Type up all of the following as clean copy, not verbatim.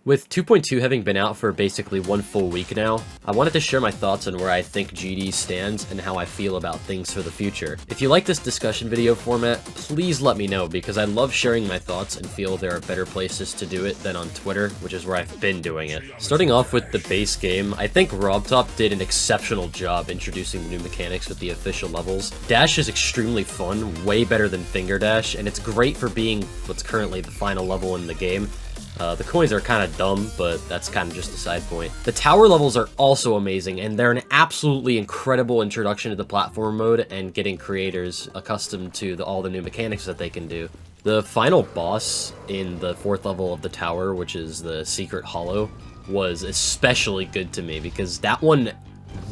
With 2.2 having been out for basically 1 full week now, I wanted to share my thoughts on where I think GD stands and how I feel about things for the future. If you like this discussion video format, please let me know, because I love sharing my thoughts and feel there are better places to do it than on Twitter, which is where I've been doing it. Starting off with the base game, I think RobTop did an exceptional job introducing the new mechanics with the official levels. Dash is extremely fun, way better than Finger Dash, and it's great for being what's currently the final level in the game. The coins are kind of dumb, but that's kind of just a side point. The tower levels are also amazing, and they're an absolutely incredible introduction to the platform mode and getting creators accustomed to all the new mechanics that they can do. The final boss in the 4th level of the tower, which is the Secret Hollow, was especially good to me because that one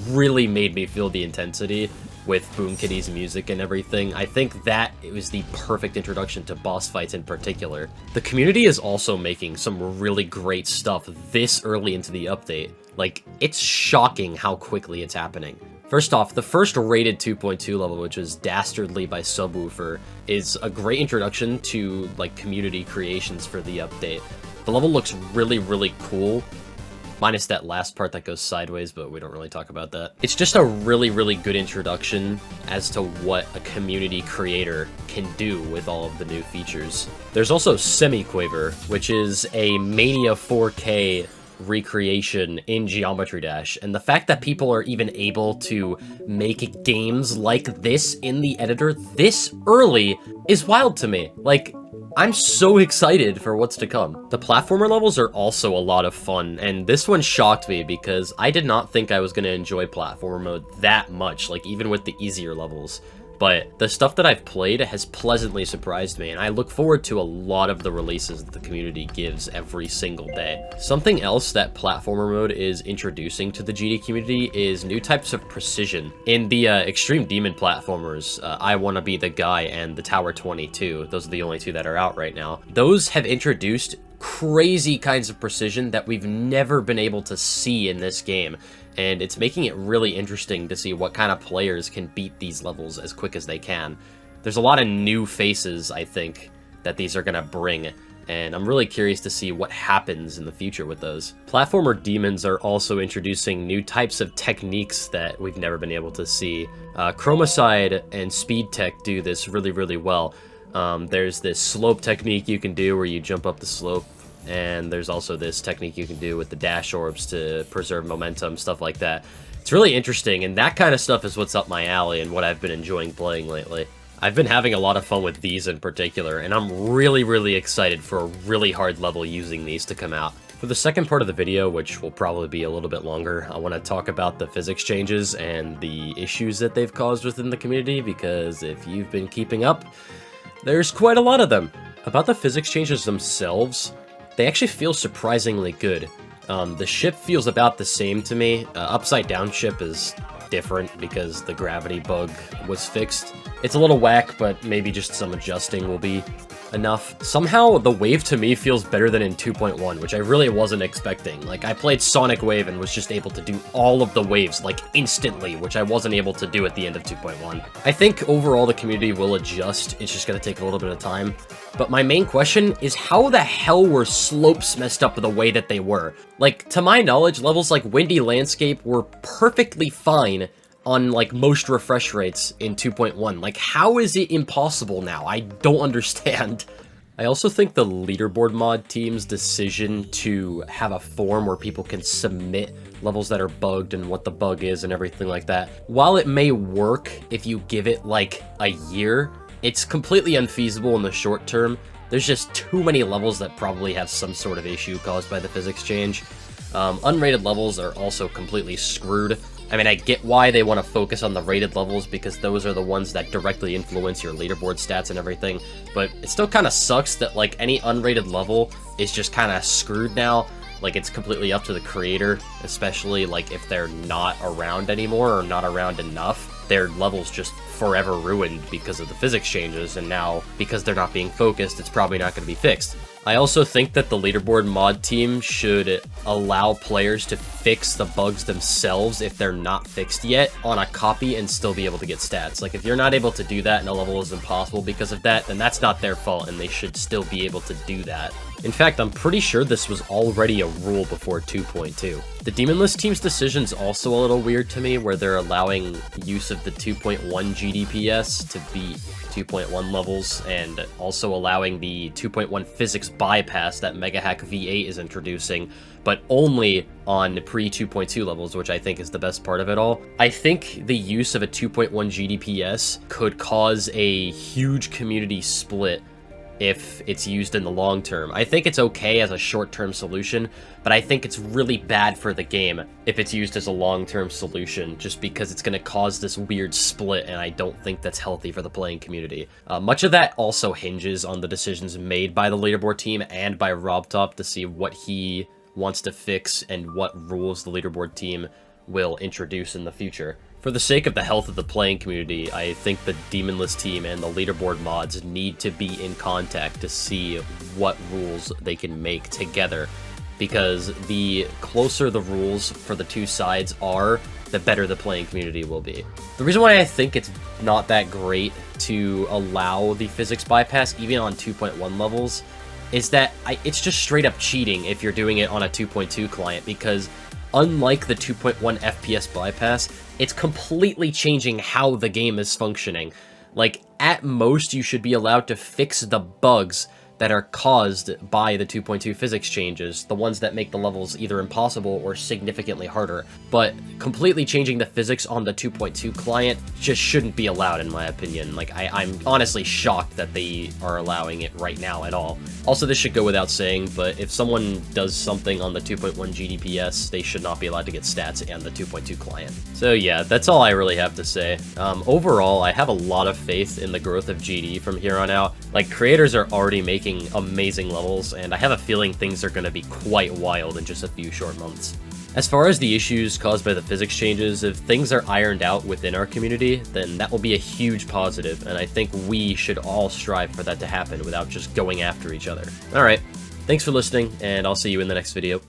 really made me feel the intensity with Boom Kitty's music and everything. I think that it was the perfect introduction to boss fights in particular. The community is also making some really great stuff this early into the update. Like, it's shocking how quickly it's happening. First off, the first rated 2.2 level, which is Dastardly by Subwoofer, is a great introduction to, like, community creations for the update. The level looks really, really cool. Minus that last part that goes sideways, but we don't really talk about that. It's just a really, really good introduction as to what a community creator can do with all of the new features. There's also Semi-Quaver, which is a Mania 4K recreation in Geometry Dash, and the fact that people are even able to make games like this in the editor this early is wild to me. Like, I'm so excited for what's to come. The platformer levels are also a lot of fun, and this one shocked me because I did not think I was going to enjoy platformer mode that much, like even with the easier levels. But the stuff that I've played has pleasantly surprised me, and I look forward to a lot of the releases that the community gives every single day. Something else that platformer mode is introducing to the GD community is new types of precision. In the Extreme Demon platformers, I Wanna Be the Guy and the Tower 22, those are the only two that are out right now, those have introduced crazy kinds of precision that we've never been able to see in this game. And it's making it really interesting to see what kind of players can beat these levels as quick as they can. There's a lot of new faces, I think, that these are going to bring, and I'm really curious to see what happens in the future with those. Platformer demons are also introducing new types of techniques that we've never been able to see. Chromicide and Speed Tech do this really, really well. There's this slope technique you can do where you jump up the slope, and there's also this technique you can do with the dash orbs to preserve momentum, stuff like that. It's really interesting, and that kind of stuff is what's up my alley and what I've been enjoying playing lately. I've been having a lot of fun with these in particular, and I'm really, really excited for a really hard level using these to come out. For the second part of the video, which will probably be a little bit longer, I want to talk about the physics changes and the issues that they've caused within the community, because if you've been keeping up, there's quite a lot of them. About the physics changes themselves, they actually feel surprisingly good. The ship feels about the same to me. Upside down ship is different because the gravity bug was fixed. It's a little whack, but maybe just some adjusting will be enough. Somehow, the wave to me feels better than in 2.1, which I really wasn't expecting. Like, I played Sonic Wave and was just able to do all of the waves, like, instantly, which I wasn't able to do at the end of 2.1. I think overall the community will adjust, it's just gonna take a little bit of time. But my main question is, how the hell were slopes messed up the way that they were? Like, to my knowledge, levels like Windy Landscape were perfectly fine on, like, most refresh rates in 2.1. Like, how is it impossible now? I don't understand. I also think the Leaderboard mod team's decision to have a form where people can submit levels that are bugged and what the bug is and everything like that, while it may work if you give it, like, a year, it's completely unfeasible in the short term. There's just too many levels that probably have some sort of issue caused by the physics change. Unrated levels are also completely screwed. I mean, I get why they want to focus on the rated levels, because those are the ones that directly influence your leaderboard stats and everything, but it still kind of sucks that, like, any unrated level is just kind of screwed now. Like, it's completely up to the creator, especially, like, if they're not around anymore or not around enough. Their level's just forever ruined because of the physics changes, and now, because they're not being focused, it's probably not going to be fixed. I also think that the Leaderboard mod team should allow players to fix the bugs themselves if they're not fixed yet on a copy and still be able to get stats. Like, if you're not able to do that and a level is impossible because of that, then that's not their fault and they should still be able to do that. In fact, I'm pretty sure this was already a rule before 2.2. The Demon List team's decision's also a little weird to me, where they're allowing use of the 2.1 GDPS to beat 2.1 levels, and also allowing the 2.1 physics bypass that Mega Hack V8 is introducing, but only on pre-2.2 levels, which I think is the best part of it all. I think the use of a 2.1 GDPS could cause a huge community split if it's used in the long term. I think it's okay as a short-term solution, but I think it's really bad for the game if it's used as a long-term solution, just because it's going to cause this weird split, and I don't think that's healthy for the playing community. Much of that also hinges on the decisions made by the Leaderboard team and by RobTop to see what he wants to fix and what rules the Leaderboard team will introduce in the future. For the sake of the health of the playing community, I think the Demon List team and the Leaderboard mods need to be in contact to see what rules they can make together, because the closer the rules for the two sides are, the better the playing community will be. The reason why I think it's not that great to allow the physics bypass, even on 2.1 levels, is that it's just straight up cheating if you're doing it on a 2.2 client, because unlike the 2.1 FPS bypass, it's completely changing how the game is functioning. Like, at most, you should be allowed to fix the bugs that are caused by the 2.2 physics changes, the ones that make the levels either impossible or significantly harder. But completely changing the physics on the 2.2 client just shouldn't be allowed, in my opinion. Like, I'm honestly shocked that they are allowing it right now at all. Also, this should go without saying, but if someone does something on the 2.1 GDPS, they should not be allowed to get stats and the 2.2 client. So yeah, that's all I really have to say. Overall, I have a lot of faith in the growth of GD from here on out. Like, creators are already making amazing levels, and I have a feeling things are going to be quite wild in just a few short months. As far as the issues caused by the physics changes, if things are ironed out within our community, then that will be a huge positive, and I think we should all strive for that to happen without just going after each other. Alright, thanks for listening, and I'll see you in the next video.